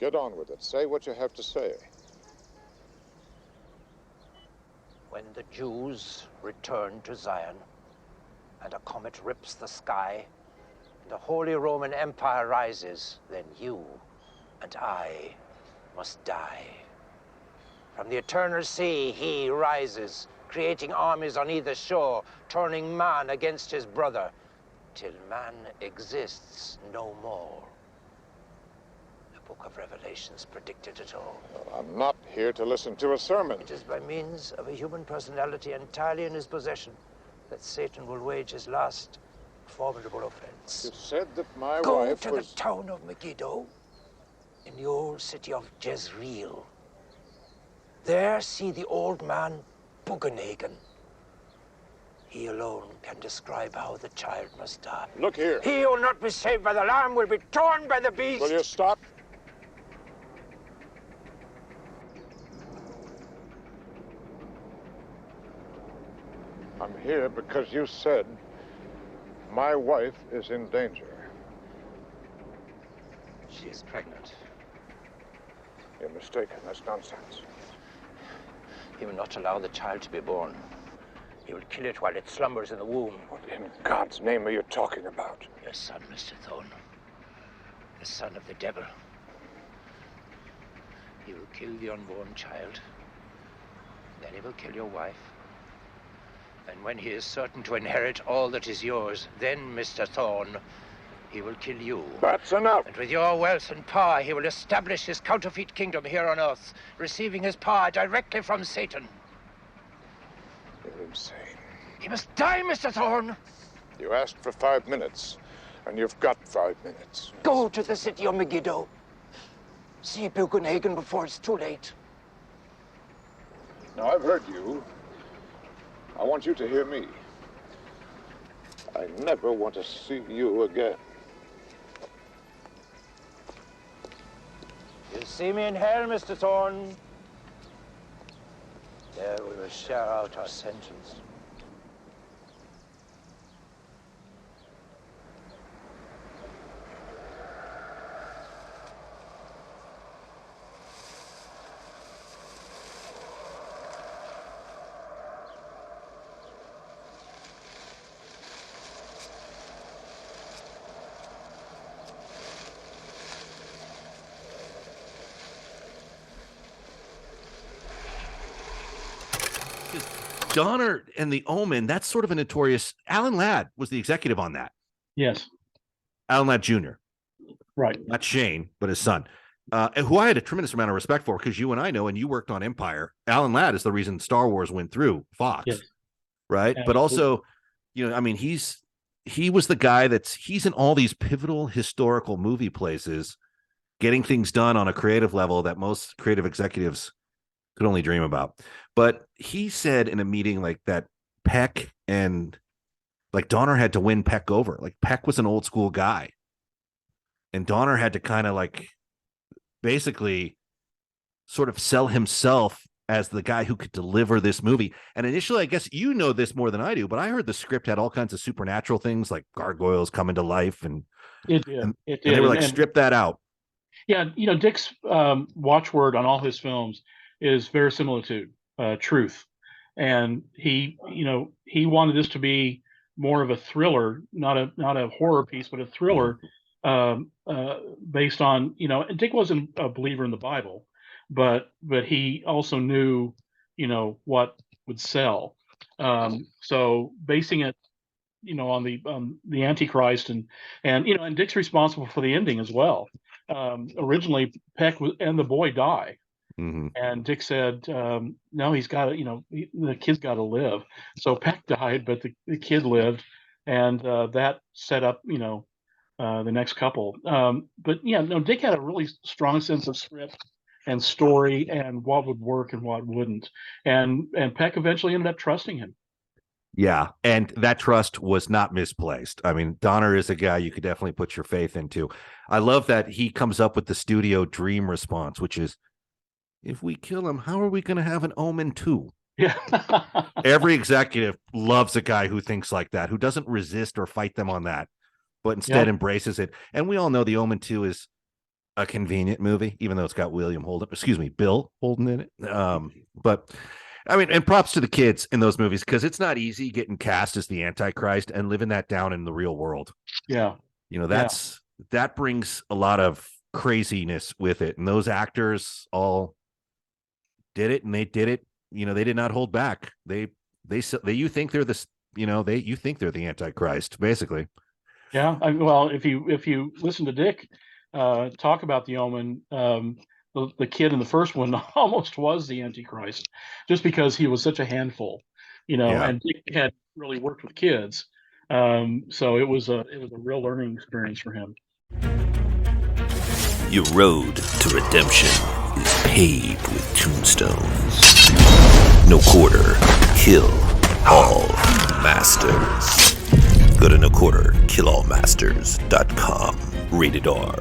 Get on with it. Say what you have to say. When the Jews return to Zion, and a comet rips the sky, and the Holy Roman Empire rises, then you and I must die. From the eternal sea he rises, creating armies on either shore, turning man against his brother, till man exists no more. The book of Revelations predicted it all. Well, I'm not here to listen to a sermon. It is by means of a human personality entirely in his possession that Satan will wage his last formidable offense. You said that my Go wife to was... the town of Megiddo, in the old city of Jezreel. There see the old man Bugenhagen. He alone can describe how the child must die. Look here. He who will not be saved by the Lamb will be torn by the beast. Will you stop? I'm here because you said my wife is in danger. She is pregnant. You're mistaken. That's nonsense. He will not allow the child to be born. He will kill it while it slumbers in the womb. What in God's name are you talking about? Your son, Mr. Thorne. The son of the devil. He will kill the unborn child. Then he will kill your wife. And when he is certain to inherit all that is yours, then, Mr. Thorne, he will kill you. That's enough. And with your wealth and power, he will establish his counterfeit kingdom here on Earth, receiving his power directly from Satan. You're insane. He must die, Mr. Thorne. You asked for 5 minutes, and you've got 5 minutes. Go to the city of Megiddo. See Bugenhagen before it's too late. Now, I've heard you. I want you to hear me. I never want to see you again. You'll see me in hell, Mr. Thorne. There we will share out our sentence. Donner and the Omen, that's sort of a notorious... Alan Ladd was the executive on that. Yes. Alan Ladd Jr. Right. Not Shane, but his son. Who I had a tremendous amount of respect for, because you and I know, and you worked on Empire. Alan Ladd is the reason Star Wars went through Fox. Yes. Right? Absolutely. But also, you know, I mean, he was the guy he's in all these pivotal historical movie places, getting things done on a creative level that most creative executives could only dream about. But he said in a meeting like that, Peck and like Donner had to win Peck over. Like Peck was an old school guy, and Donner had to kind of like basically sort of sell himself as the guy who could deliver this movie. And initially, I guess you know this more than I do, but I heard the script had all kinds of supernatural things like gargoyles coming to life, and It did. and It did. they were like, And- strip that out. Yeah, you know, Dick's watchword on all his films is verisimilitude, truth, and he wanted this to be more of a thriller, not a horror piece, but a thriller, based on, you know. And Dick wasn't a believer in the Bible, but he also knew, you know, what would sell. So basing it, you know, on the Antichrist, and you know, and Dick's responsible for the ending as well. Originally, Peck and the boy die. Mm-hmm. And Dick said, no, he's got to, you know, the kid's got to live. So Peck died, but the kid lived, and that set up, you know, the next couple. But yeah, no, Dick had a really strong sense of script and story and what would work and what wouldn't. And Peck eventually ended up trusting him. Yeah, and that trust was not misplaced. I mean, Donner is a guy you could definitely put your faith into. I love that he comes up with the studio dream response, which is, if we kill him, how are we going to have an Omen 2? Yeah. Every executive loves a guy who thinks like that, who doesn't resist or fight them on that, but instead embraces it. And we all know the Omen 2 is a convenient movie, even though it's got Bill Holden in it. But I mean, and props to the kids in those movies, because it's not easy getting cast as the Antichrist and living that down in the real world. Yeah. That brings a lot of craziness with it. And those actors all did it, and they did it. They did not hold back. You think they're you think they're the Antichrist, basically. Yeah. Well, if you listen to Dick talk about the Omen, the kid in the first one almost was the Antichrist, just because he was such a handful, and Dick had really worked with kids, so it was a real learning experience for him. Your road to redemption is paved with tombstones. No quarter, kill all masters. Go to noquarterkillallmasters.com. Rated R.